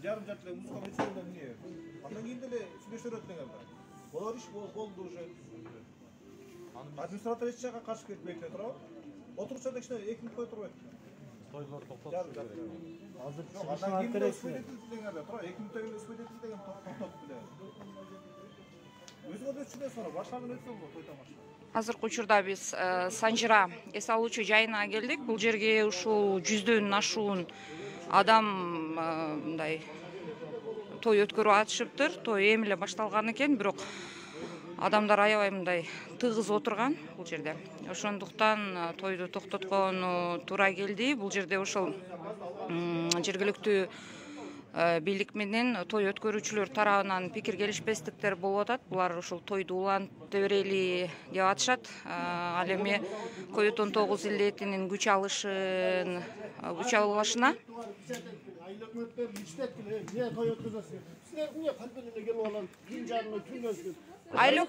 жарым жарты эле музыка өчүргөндөн эмне? Андан кийин деле сүйлөшөр өтүнөң анда. Болор иш болду уже. Администратор эч жакка каршы кетпейт турабы? Отурушта да кичине 2 мүнөт отуруп кетти. Тойлор токтотуш керек. Азыр чыгышыңар керек. 2 мүнөттөн кийин испытатель деген токтотуп эле. Өзүңөр өтүшүнө сора, башкадан өтсө болот, той тамаша. Азыркы учурда биз Санжыра эс алуучу жайына келдик. Бул жерге ушул 100дөн ашуун адам мындай той өткөрүп атышыптыр. Той эми эле башталган экен, бирок адамдар аябай мындай тыгыз отурган бул жерде. Ошондуктан тойду токтоткону туура келди. Бул жерде ошол жергиликтүү бийлик менен той өткөрүүчүлөр тарабынан пикир келишпестиктер болуп атат. Булар ушул тойду улантып берели деп атышат. Ал эми COVID-19 илетинин күч алышына Айыл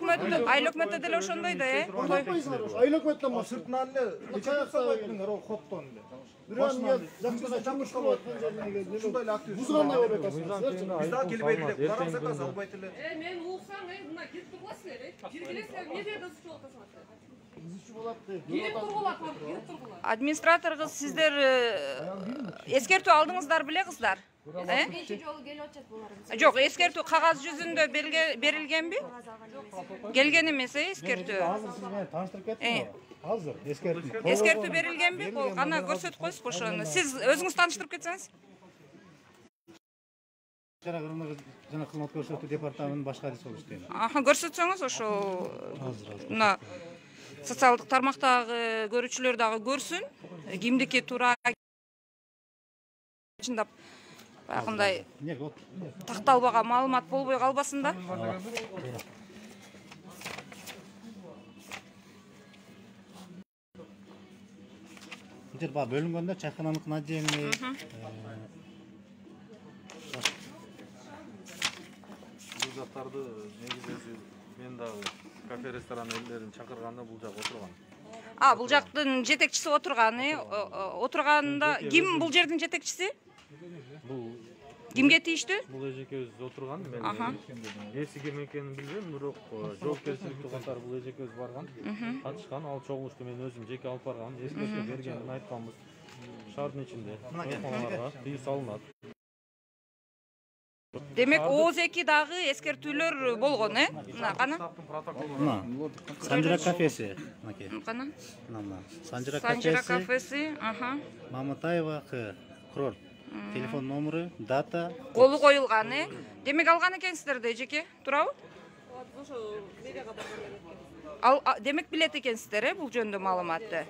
өкмөтү деле ошондой да, Айыл өкмөттөн сыртынан эле нече сабайтыңар ол хоттон эле. Бирөөм жакшыга жакшылап ушундай эле актив. Бузгандай болуп атасыңар. Биз да келбейт элек, барам заказ албайт эле. Мен ууксаң, мына кетип тургуласыздар, жергилесиңер, эмне жерде ызчы болуп атасыңар? Администратор кыз, сиздер эскертүү алдыңыздар беле кыздар? Экинчи жолу келип атышат булар. Жок, эскертүү кагаз жүзүндө берилгенби? Келген эмес, эскертүү. Азыр сиз мени тааныштырып кеттиңиз. Азыр эскертүү. Эскертүү берилгенби? Бул кана көрсөтүп койсузбу ошону. Сиз өзүңүз тааныштырып кетсеңиз. Жана кызмат көрсөтүү департаментинин башкарчысы болуп иштейм. Көрсөтсөңүз ошол мына социалдык тармактагы көрүүчүлөр дагы көрсүн. Кимдики туура чындап баягындай такталбаган маалымат болбой калбасын да. Бул баа бөлүнгөндө чайкананыкын отдельный бул жактарды негизи мен дагы кафе ресторан элдерин чакырганда бул жак отурган. Бул жактын жетекчиси отурган, отурганда ким бул жердин жетекчиси? Бул кимге тийиштүү? Бул эжекебиз отурган, мен эси ким экенин билбейм, бирок жоопкерчиликтүү катары бул эжекебиз барган, катышкан, ал чогулушту мен өзүм жеке алып баргам, эскертүү бергенин айтканбыз. Шаардын ичинде меймандарга тыюу салынат. Демек, ооз-2 дагы эскертүүлөр болгон, Мына кана? Санжыра кафеси, Кана? Санжыра кафеси, Маматаева К. Курорт. Телефон номеру, дата. Колу коюлган, Демек алган экенсиздер да эжеке, туурабы? Ошо медиага барган. Демек билет экенсиздер, бул жөнүндө маалыматты.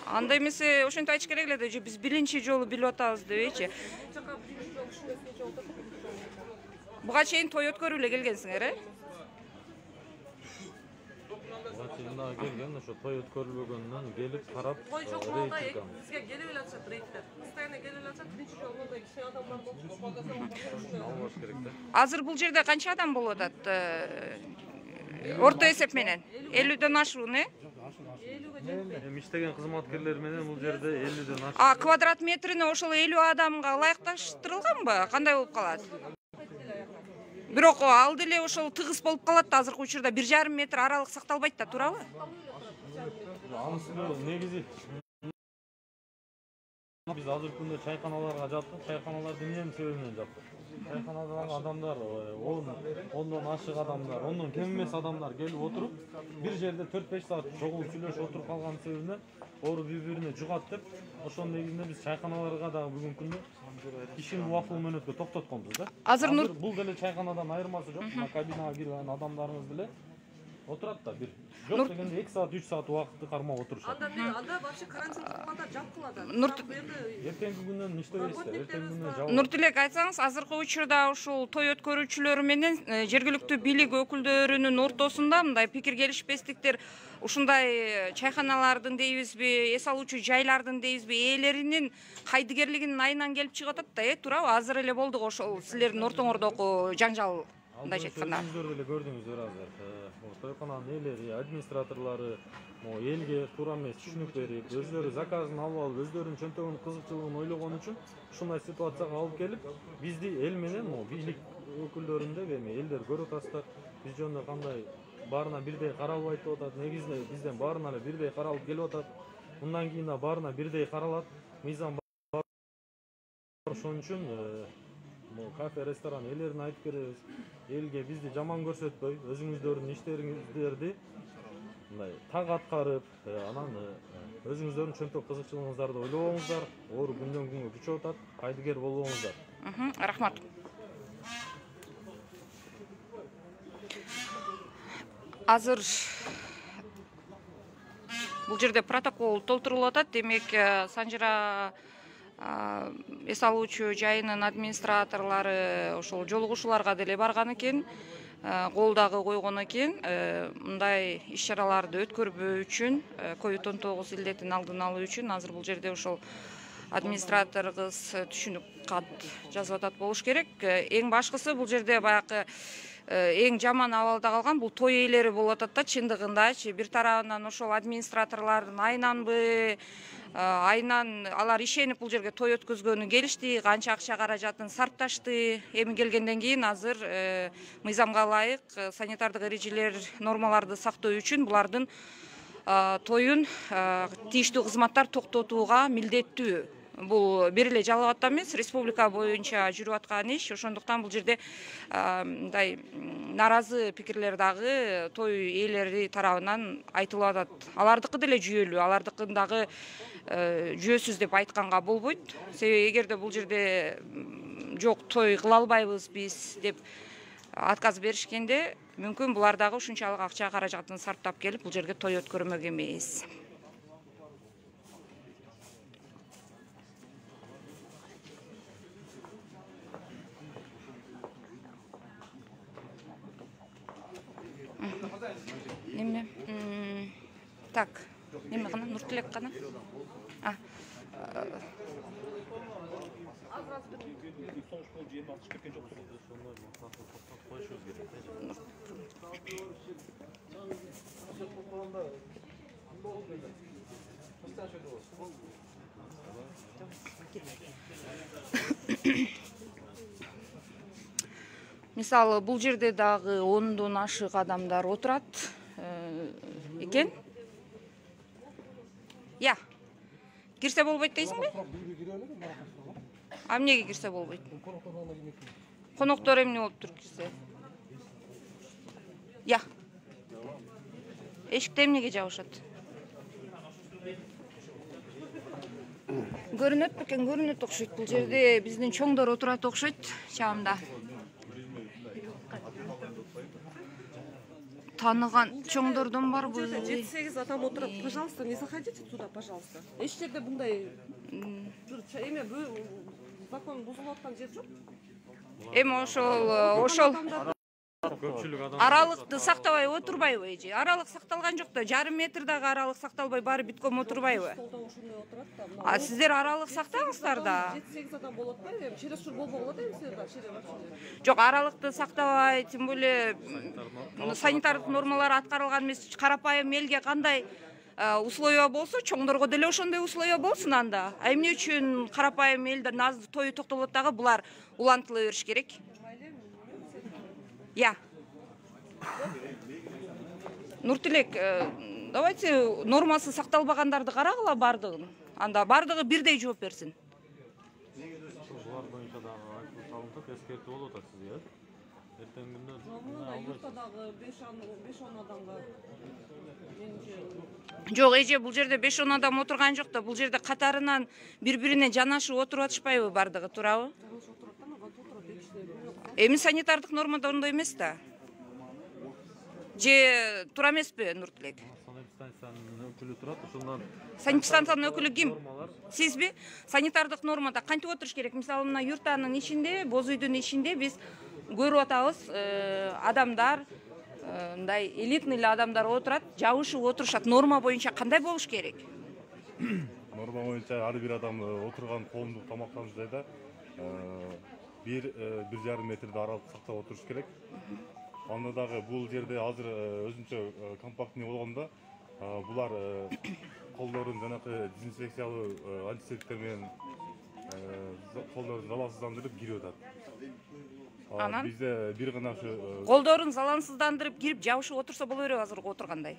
Анда эмесе ошентип айтыш керек эле да, биз биринчи жолу билип атабыз дебейчи. Буга чейин той өткөрүп эле келгенсиңер, Буга чейин дагы келген, ошо той өткөрүлбөгөндөн келип карап, той жок болду, бизге келип эле атышат рейдтер. Постоянно келип эле атышат, биринчи жолу мындай кичине адамдар болуп албаш керек да. Азыр бул жерде канча адам болуп атат? Орто эсеп менен 50дөн ашуун, Эми иштеген кызматкерлер менен бул жерде 50дөн ашуун. Квадрат метрине ошол 50 адамга ылайыкташтырылганбы? Кандай болуп калат? Бирок ал деле ошол тыгыз болуп калат да, азыркы учурда 1,5 метр аралык сакталбайт да, туурабы? Анысы негизи биз азыркы күндө чайканаларга жаптык, чайканаларды эмненин себебинен жаптык? Чайканадагы адамдар, 10дон ашык адамдар, 10дон кем эмес адамдар келип отуруп, бир жерде 4-5 саат чогулуп сүйлөшүп отуруп калган себебинен оору бири-бирине жугат деп, ошонун негизинде биз чайканаларга дагы бүгүнкү күндө кишини убактылуу менен токтотконбуз да. Азыр бул деле чайканадан айырмасы жок. Кабинага кирген адамдарыбыз деле отурат да, бир жок дегенде 2 саат 3 саат убакытты кармап отурушат. Анда вообще карантин кылганда жапкылат. Эртеңки күндөн иштебейсиздер, эртеңки күндөн жабылат. Нуртилек, айтсаңыз, азыркы учурда ушул той өткөрүүчүлөр менен жергиликтүү бийлик өкүлдөрүнүн ортосунда мындай пикир келишпестиктер, ушундай чайканалардын дейбизби, эс алуучу жайлардын дейбизби, ээлеринин кайдыгерлигинин айынан келип чыгып атат да, туурабы? Азыр эле болду ошол силердин ортоңордогу жаңжал мындайча айтканда. Өзүңүздөр деле көрдүңүздөр азыр. Тойкананын ээлери, администраторлору элге туура эмес түшүнүк берип, өздөрү заказын алып алып, өздөрүнүн чөнтөгүнүн кызыкчылыгын ойлогон үчүн ушундай ситуацияга алып келип, бизди эл менен бийлик өкүлдөрүн деп эми элдер көрүп атасыздар. Биз жөнүндө кандай баарына бирдей каралбайт деп атат. Негизинде бизден баарына эле бирдей каралып келип атат. Мындан кийин да баарына бирдей каралат. Мыйзам бар. Ошон үчүн кафе, ресторан ээлерине айтып беребиз. Элге бизди жаман көрсөтпөй, өзүңүздөрдүн иштериңиздерди мындай так аткарып, анан өзүңүздөрдүн чөнтөк кызыкчылыгыңыздарды ойлобоңуздар. Оору күндөн күнгө күчөп атат. Кайдыгер болбоңуздар. Рахмат. Азыр бул жерде протокол толтурулуп атат. Демек, Санжыра эс алуучу жайынын администраторлору ошол жолугушууларга деле барган экен, кол дагы койгон экен. Мындай иш-чараларды өткөрбөө үчүн, COVID-19 илдетин алдын алуу үчүн азыр бул жерде ошол администратор кыз түшүнүк кат жазып атат болуш керек. Эң башкысы бул жерде баягы эң жаман абалда калган бул той ээлери болуп атат да, чындыгындачы. Бир тарабынан ошол администраторлордун айынан алар ишенип бул жерге той өткөзгөнү келишти, канча акча каражатын сарпташты. Эми келгенден кийин азыр мыйзамга ылайык санитардык эрежелер, нормаларды сактоо үчүн булардын тоюн тийиштүү кызматтар токтотууга милдеттүү. Бул бир эле жалал абадда эмес, республика боюнча жүрүп аткан иш. Ошондуктан бул жерде мындай наразы пикирлер дагы той ээлери тарабынан айтылып атат. Алардыкы деле жүйөлүү, алардыкын дагы жүйөсүз деп айтканга болбойт. Себеби эгерде бул жерде жок той кыла албайбыз биз деп отказ беришкенде, мүмкүн булар дагы ушунчалык акча каражатын сарптап келип бул жерге той өткөрмөк эмес. Неме? Так, неме гана, Нуртилек гана? Мисалы, бул жерде дагы 10дон ашык адамдар отурат экен. Я. Кирсе болбойт дейсиңби? Эмнеге кирсе болбойт? Коноктор эмне болуптур кирсе? Я. Эшикти эмнеге жабышат? Көрүнөт бекен, көрүнөт окшойт. Бул жерде биздин чоңдор отурат окшойт чамда. Таныган чоңдордон барбы? 7-8 адам отурат. Пожалуйста, не заходите туда, пожалуйста. Эч жерде мындай эме закон бузулуп аткан жер жок. Эми ошол аралыкты сактабай отурбайбы эже? Аралык сакталган жок да, жарым метр дагы аралык сакталбай баары бүткөн отурбайбы? Сиздер аралык сактаңыздар да. 7-8 адам болот да, эми чересчур болбогула да, сиздер. Жок, аралыкты сактабай, тем более санитардык нормалар аткарылган эмес. Карапайым элге кандай условия болсо, чоңдорго деле ошондой условия болсун анда. Эмне үчүн карапайым элдин тою токтолот дагы булар улантыла бериш керек? Я. Нуртилек, давайте нормасы сакталбагандарды карагыла бардыгын. Анда бардыгы бирдей жооп берсин. Булар боюнча дагы айтып салынып, эскертүү болуп атат сизге, эртең күндө. Юртадагы 5-10 адамга Жок, эже, бул жерде 5-10 адам отурган жок да, бул жерде катарынан бири-бирине жанашып отуруп атышпайбы бардыгы, туурабы? Эми санитардык нормада ондой эмес да. Же туура эмеспи, Нуртилек? Санэпистанциянын өкүлү турат, ошондон. Санэпистанциянын өкүлү ким? Сизби? Санитардык нормада кантип отуруш керек? Мисалы, мына юртанын ичинде, боз үйдүн ичинде биз көрүп атабыз, адамдар, мындай элитный адамдар отурат, жабышып отурушат. Норма боюнча кандай болуш керек? Норма боюнча ар бир адам отурган коомдук тамактануу жайда 1,5 метрде аралык сактап отуруш керек. Анда дагы бул жерде азыр өзүнчө компактный болгондо булар колдорун жанакы дезинфекциялуу антисептиктер менен колдорун залалсыздандырып кирип атат. Анан Бизде бир гана ушу колдорун залалсыздандырып кирип жабышып отурса боло береби азыр отургандай?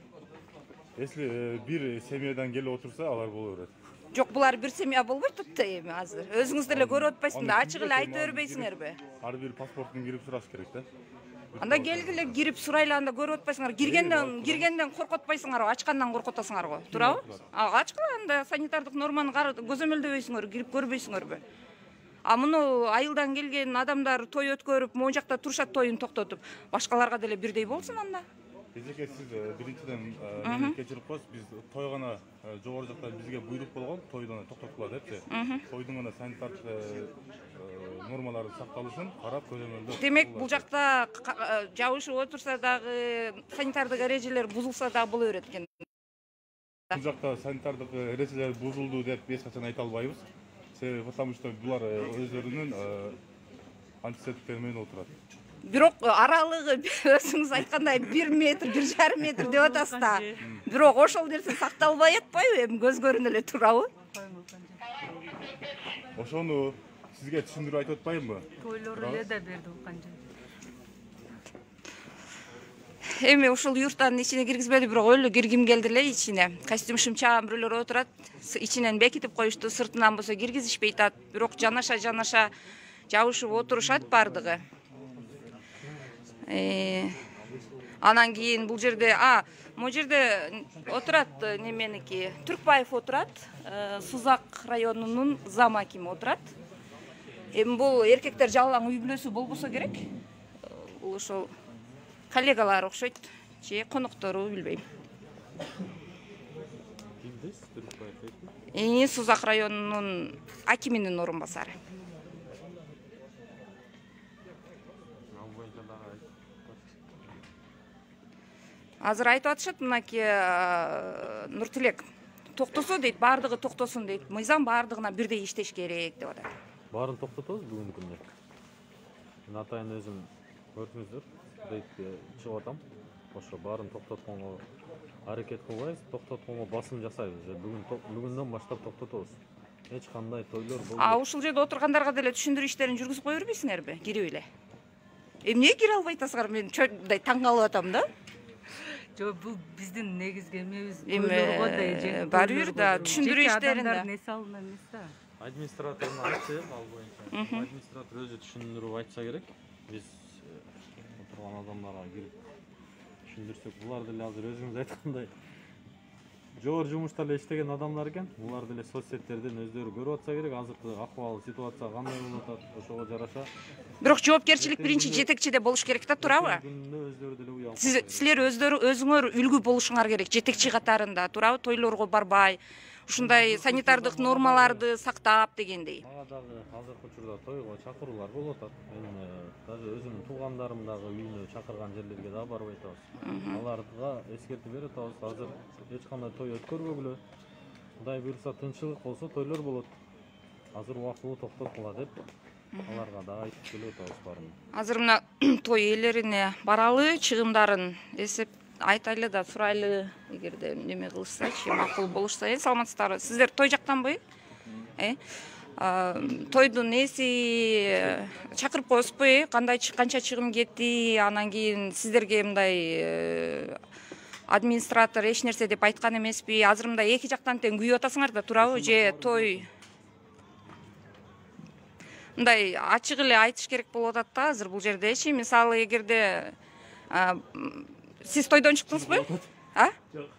Если бир семьядан келип отурса, алар боло берет. Жок, булар бир семья болбойт да эми азыр. Өзүңүз деле көрүп атпайсыңдар, ачык эле айтып бербейсиңерби? Ар бир паспортун кирип сураш керек да. Анда келгиле кирип сурайлы, анда көрүп атпайсыңар. Киргенден коркотпайсыңарбы, ачкандан коркотосуңарбы? Туурабы? Ачкыла, анда санитардык норманы көзөмөлдөбөйсүңөр, кирип көрбөйсүңөрбү? А муну айылдан келген адамдар той өткөрүп, могу жакта турушат тоюн токтотуп, башкаларга деле бирдей болсун анда. Эжеке, сиз биринчиден мени кечирип коесуз. Биз той гана жогору жакта бизге буйрук болгон, тойдон токтотула депчи. Тойдун гана санитардык нормалары сакталышын карап көзөмөлдөп. Демек, бул жакта жабышып отурса дагы санитардык эрежелер бузулса дагы боло берет экен. Бул жакта санитардык эрежелер бузулду деп эч качан айта албайбыз. Себеби потому что булар өздөрүнүн антисептиктер менен отурат. Бирок аралыгы өзүңүз айткандай 1 метр, 1,5 метр деп атасыз да. Бирок ошол нерсе сакталбай атпайбы? Эми көз көрүнө эле турабы? Ошону сизге түшүндүрүп айтып атпаймынбы? Тойлор эле да берди уканча. Эми ушул юрттан ичине киргизбеди, бирок өлө киргим келди эле ичине. Костюм шымчаан бирөөлөр отурат, ичинен бекитип коюшту, сыртынан болсо киргизишпей атат. Бирок жанаша жабышып отурушат бардыгы. Анан кийин бул жерде, могу жерде отурат неменики, Түркбаев отурат, Сузак районунун зам акими отурат. Эми бул эркектер жалаң үй бүлөсү болбосо керек. Бул ошол коллегалар окшойт, же коноктору билбейм. Сузак районунун акиминин орун басары. Азыр айтып атышат, мынаки Нуртилек токтосо дейт, бардыгы токтосун дейт. Мыйзам бардыгына бирдей иштеш керек деп атат. Баарын токтотобуз бүгүнкү күндө. Мен атайын өзүм көрдүңүздөр, дейт чыгып атам. Ошо баарын токтотконго аракет кылбайбыз, токтотконго басым жасайбыз. Бүгүндөн баштап токтотобуз. Эч кандай тойлор болбойт. Ушул жерде отургандарга деле түшүндүрүү иштерин жүргүзүп кое бербейсиңерби? Кирип эле. Эмне кире албай атасыңар? Мен чөйдөй таң калып атам да. Жок, бул биздин негизги эмебиз. Бар бир да түшүндүрүү иштеринде. Не салына эмес да. Администратордун айтчы, ал боюнча. Администратор өзү түшүндүрүп айтса керек. Биз отурган адамдарга кирип түшүндүрсөк, булар деле азыр өзүңүз айткандай жогору жумушта эле иштеген адамдар экен. Булар деле соц сеттерден өздөрү көрүп атса керек. Азыркы акыбал, ситуация кандай болуп атат, ошого жараша. Бирок жоопкерчилик биринчи жетекчиде болуш керек да, туурабы? Өздөрү деле уялып. Силер өзүңөр үлгү болушуңар керек, жетекчи катарында, туурабы? Тойлорго барбай, ушундай санитардык нормаларды сактап дегендей. Мага дагы азыркы учурда тойго чакыруулар болуп атат. Мен даже өзүмдүн туугандарым дагы үйүнө чакырган жерлерге дагы барбай атабыз. Аларга эскертип берип атабыз. Азыр эч кандай той өткөрбөгүлө. Кудай буйруса тынччылык болсо тойлор болот. Азыр убактылуу токтоткула деп аларга дагы айтып келип атабыз баарын. Азыр мына той ээлерине баралы, чыгымдарын эсеп айтайлы да сурайлы, эгерде неме кылышсачы, макул болушса. Саламатсыздарбы? Сиздер той жактанбы? Тойдун эси чакырып коесузбу? Канча чыгым кетти? Анан кийин сиздерге мындай администратор эч нерсе деп айткан эмеспи? Азыр мындай эки жактан тең күйүп атасыңар да, туурабы? Же той мындай ачык эле айтыш керек болуп атат да азыр бул жердечи. Мисалы, эгерде сиз тойдон чыктыңызбы? Жок.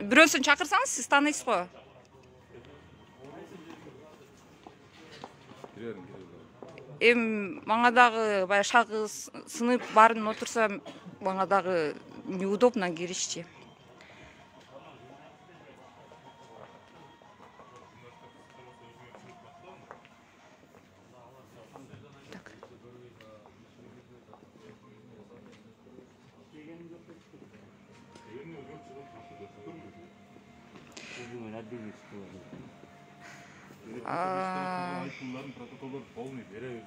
Бирөөсүн чакырсаңыз, сиз тааныйсыз го. Мага дагы баягы шагы сынып баарын отурса, мага дагы неудобно киришчи. пулдарын протоколдорду полный беребиз.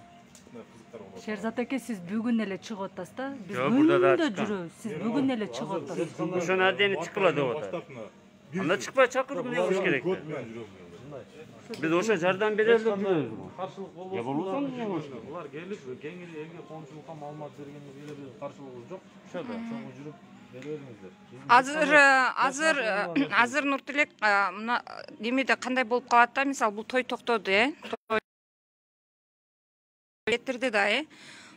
Мындай кызыктар болот. Шерзат эке, сиз бүгүн эле чыгып атасыз да? Биз Жок, бурда да күндө чыккан. жүрөбүз. Сиз бүгүн эле чыгып атасыз. Ошону адени чыккыла деп атат. Анда чыкпай чакырып эмне кылыш керек? Биз ошо жардам берели деп жүрөбүз. Каршылык болбосун. Я болбосо эмне кылыш керек? Булар келип кеңири элге коомчулукка маалымат бергенде биз каршылыгыбыз жок. Ошондо чоң жүрүп беребиздер. азыр Нуртилек мына немеде кандай болуп калат да, мисалы бул той токтоду, кетирди да,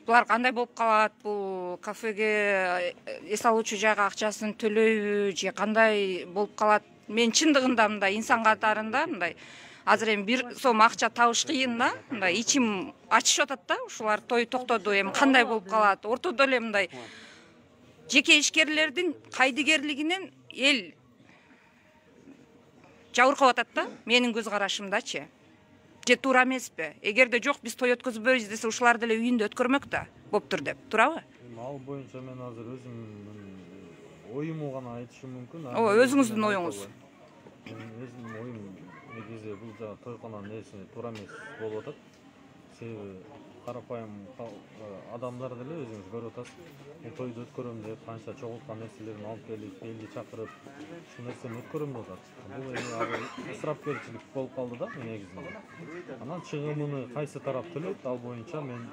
булар кандай болуп калат, бул кафеге эс алуучу жайга акчасын төлөйбү же кандай болуп калат? Мен чындыгында мындай инсан катарында мындай азыр эми 1 сом акча табыш кыйын да, мындай ичим ачышып атат да, ушулар той токтоду, эми кандай болуп калат? Ортодо эле мындай жеке ишкерлердин кайдыгерлигинен эл жабыркап атат да, менин көз карашымдачы. Же туура эмеспи? Эгерде жок биз той өткөзбөйбүз десе ушулар деле үйүндө өткөрмөк да болуптур деп, туурабы? Ал боюнча мен азыр өзүмдүн оюму гана айтышым мүмкүн. Ооба, өзүңүздүн оюңуз. Өзүмдүн оюм негизи бул жана тойкононун нерсе туура эмес болуп атат. Себеби карапайым адамдар деле өзүңүз көрүп атасыз. Бул тойду өткөрөм деп канча чогулткан нерселерин алып келип, элди чакырып, ушул нерсени өткөрөм деп атат. Бул эми азыр ысырапкерчилик болуп калды да негизинде. Анан чыгымыны кайсы тарап төлөйт, ал боюнча мен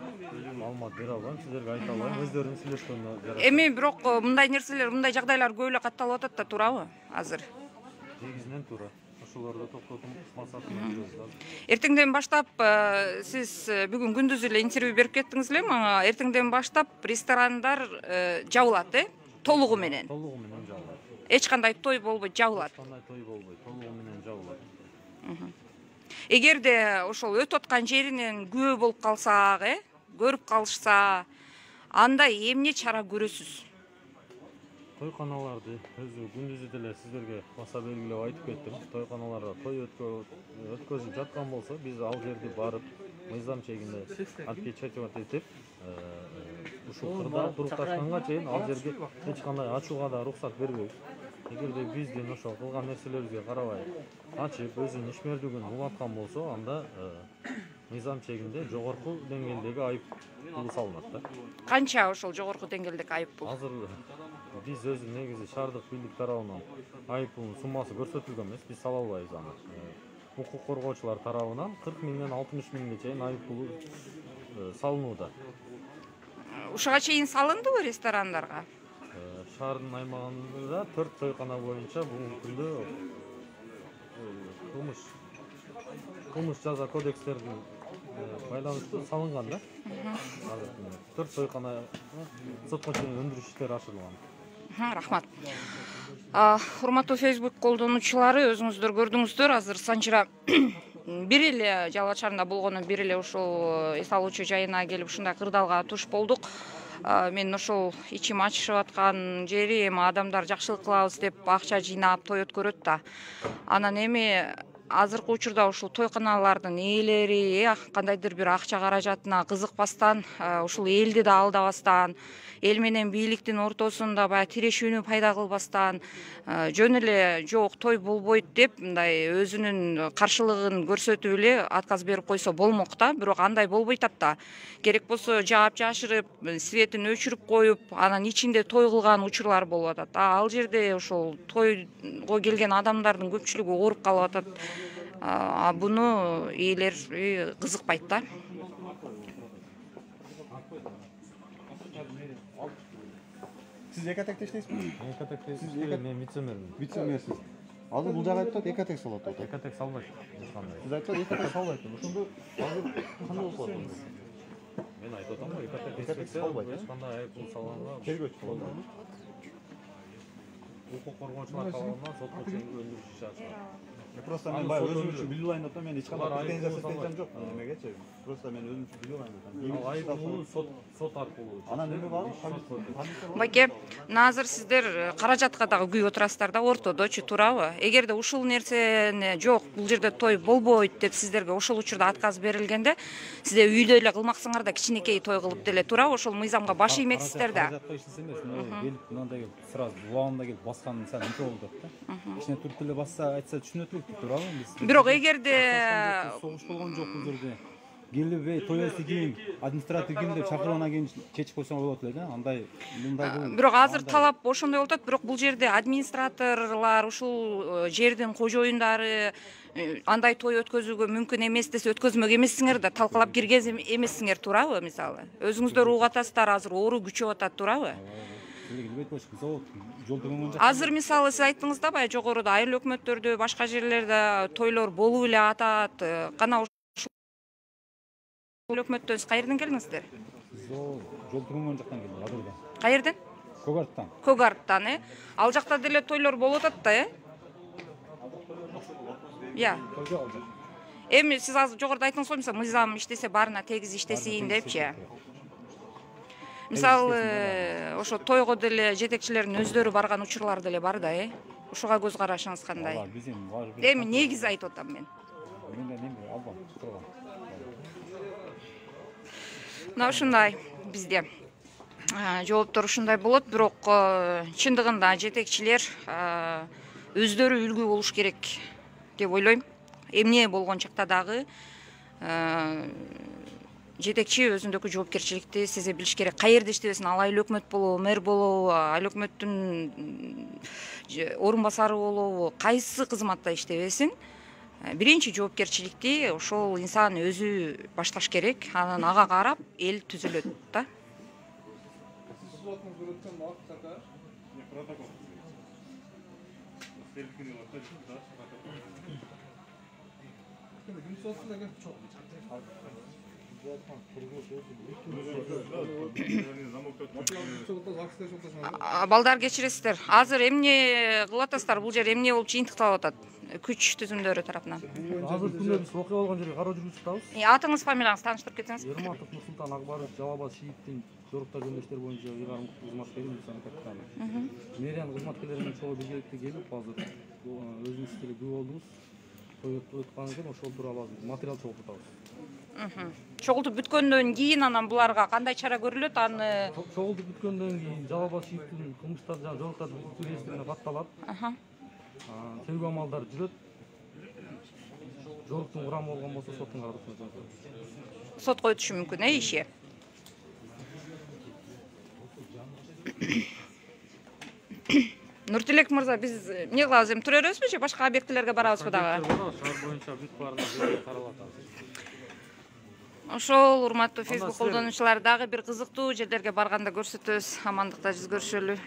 маалымат бере албайм, сиздерге айта албайм. Өздөрүң сүйлөшкөндө жараат. Эми бирок мындай нерселер, мындай жагдайлар көп эле катталып атат да, туурабы? Азыр. Негизинен туура. Ошолорду токтотуп максатына жүрөбүз. Эртеңден баштап сиз бүгүн күндүз эле интервью берип кеттиңиз эле мага. Эртеңден баштап ресторандар жабылат, толугу менен. Толугу менен жабылат. Эч кандай той болбойт, жабылат. Кандай той болбойт, толугу менен жабылат. Эгерде ошол өтүп аткан жеринен күбө болуп калсак, көрүп калышса, анда эмне чара көрөсүз? Тойканаларды өзү күндүзү деле сиздерге баса белгилеп айтып кеттим. Тойканаларда той өткөзүп жаткан болсо, биз ал жерди барып, мыйзам чегинде отпечатывать этип, ушул кырда турукташканга чейин ал жерге эч кандай ачууга да уруксат бербейбиз. Эгерде биздин ошол кылган нерселерибизге карабай ачып, өзүнүн ишмердигин улаткан болсо, анда мыйзам чегинде жогорку деңгээлдеги айып пул салынат да. Канча ошол жогорку деңгээлдеги айып пул? Азыр биз өзү негизи шаардык бийлик тарабынан айып пулдун суммасы көрсөтүлгөн эмес, биз сала албайбыз аны. Укук коргоочулар тарабынан 40 миңден 60 миңге чейин айып пулу салынууда. Ушуга чейин салындыбы ресторандарга? Шаардын аймагында 4 тойкана боюнча бүгүнкү күндө кылмыш жаза кодекстердин байланыштуу салынган да. 4 тойкана сотко чейин өндүрүш иштери ашырылган. Рахмат. Урматтуу Facebook колдонуучулары, өзүңүздөр көрдүңүздөр, азыр Санжыра бир эле Жалал шаарында болгону бир эле ушул эс алуучу жайына келип ушундай кырдаалга туш болдук. Мен ошол ичим ачышып аткан жери эми адамдар жакшылык кылабыз деп акча жыйнап той өткөрөт да. Анан эми азыркы учурда ушул тойканалардын ээлери кандайдыр бир акча каражатына кызыкпастан, ушул элди да алдабастан, эл менен бийликтин ортосунда баягы тирешүүнү пайда кылбастан, жөн эле жок той болбойт деп мындай өзүнүн каршылыгын көрсөтүп эле отказ берип койсо болмок да, бирок андай болбойт да. Керек болсо жаап жашырып, светин өчүрүп коюп, анан ичинде той кылган учурлар болуп атат. Ал жерде ошол тойго келген адамдардын көпчүлүгү ооруп калып атат. Буну ээлер кызыкпайт да. Siz Ekatек'te işleysiniz? Экатекте иштейм, мен вице-мэрмин. Вице-мэрсиз. Азыр бул жагы айтып Экатек салат деп атат. Экатек салбайт. Ешкандай. Сиз айтып Экатек салбайт. Ошондо азыр кандай болуп калат? Мен айтып атам го, Экатек салбайт. Ешкандай айып пул салганга Тергөөчү болду. Укук коргоочулар тарабынан сотко чейинки өндүрүш иши ачылган. Просто мен баягы өзүм үчүн билип алайын деп атам, мен эч кандай претензиям жок немегечи. Просто мен өзүм үчүн билип алайын деп атам. Ал айып пулу сот аркылуу. Анан неме бар? Байке, азыр сиздер каражатка дагы күйүп отурасыздар да, ортодочу, туурабы? Эгерде ушул нерсени жок, бул жерде той болбойт деп сиздерге ошол учурда отказ берилгенде, сиздер үйдө эле кылмаксыңар да, кичинекей той кылып деле, туурабы? Ошол мыйзамга баш иймексиздер да. Каражатка иштесе эмес, келип мындай сразу булагында келип баскан сәл мынча болду деп да. Ичине туруп эле басса, айтса түшүнөт элек, туурабы? Бирок эгерде согуш болгон жок бул жерде. келбей той эси кийин административ кийин деп чакыргандан кийин чечип койсоң болот эле да. Андай мындай бул. Бирок азыр талап ошондой болуп атат, бирок бул жерде администраторлор, ушул жердин кожоюндары андай той өткөзүүгө мүмкүн эмес десе өткөзмөк эмессиңер да, талкалап кирген эмессиңер, туурабы? Мисалы өзүңүздөр угуп атасыздар, азыр оору күчөп атат, туурабы? Азыр мисалы сиз айттыңыз да, баягы жогоруда айыл өкмөттөрдө, башка жерлерде тойлор болуп эле атат. Кана ушул өкмөттөн сиз каерден келдиңиздер? Жол түгөнгөн жактан келдим, Адырдан. Каерден? Когарттан. Когарттан, Ал жакта деле тойлор болуп атат да, Я. Эми сиз азыр жогоруда айттыңыз го, мисалы мыйзам иштесе баарына тегиз иштесин депчи. Мисалы ошо тойго деле жетекчилердин өздөрү барган учурлар деле бар да, Ушуга көз карашыңыз кандай? Эми негиз айтып атам мен. Мына ушундай бизде жооптор ушундай болот, бирок чындыгында жетекчилер өздөрү үлгү болуш керек деп ойлойм. Эмне болгон чакта дагы жетекчи өзүндөгү жоопкерчиликти сезе билиш керек. Каерде иштебесин, ал айыл өкмөт болобу, мэр болобу, айыл өкмөттүн орун басары болобу, кайсы кызматта иштебесин, биринчи жоопкерчиликти ошол инсан өзү башташ керек. Анан ага карап эл түзүлөт да. Балдар кечиресиздер. Азыр эмне кылып атасыздар? Бул жер эмне болуп жыйынтыкталып атат? Күч түзүмдөрү тарапынан. Азыр күндө биз окуя болгон жерге кароо жүргүзүп атабыз. Атыңыз, фамилияңызды тааныштырып кетсеңиз. Ерматов Нурсултан Акбарович, Жалалбаш ШИИТтин жоруктар жөндөштөр боюнча ыйгарым кызматкери, милиционер капитаны. Мэриянын кызматкерлеринин чогуу биргеликте келип, азыр өзүңүз деле күбө болдуңуз. Той өткөн экен, ошол тууралуу материал чогултуп атабыз. Чогултуп бүткөндөн кийин анан буларга кандай чара көрүлөт? Аны чогултуп бүткөндөн кийин Жалалбаш ШИИТтин кылмыштар жана жоруктар реестрине катталат. Тергөө амалдары жүрөт. Жоруктун курамы болгон болсо соттун кароосуна жөнөтөт. Сотко өтүшү мүмкүн, иши. Нуртилек мырза, биз эмне кылабыз? Эми тура беребизби же башка объектилерге барабызбы дагы? Шаар боюнча бүт баарына каралып атабыз. Ошол урматтуу Facebook колдонуучулар, дагы бир кызыктуу жерлерге барганда көрсөтөбүз. Амандыкта жүз көрүшөлү.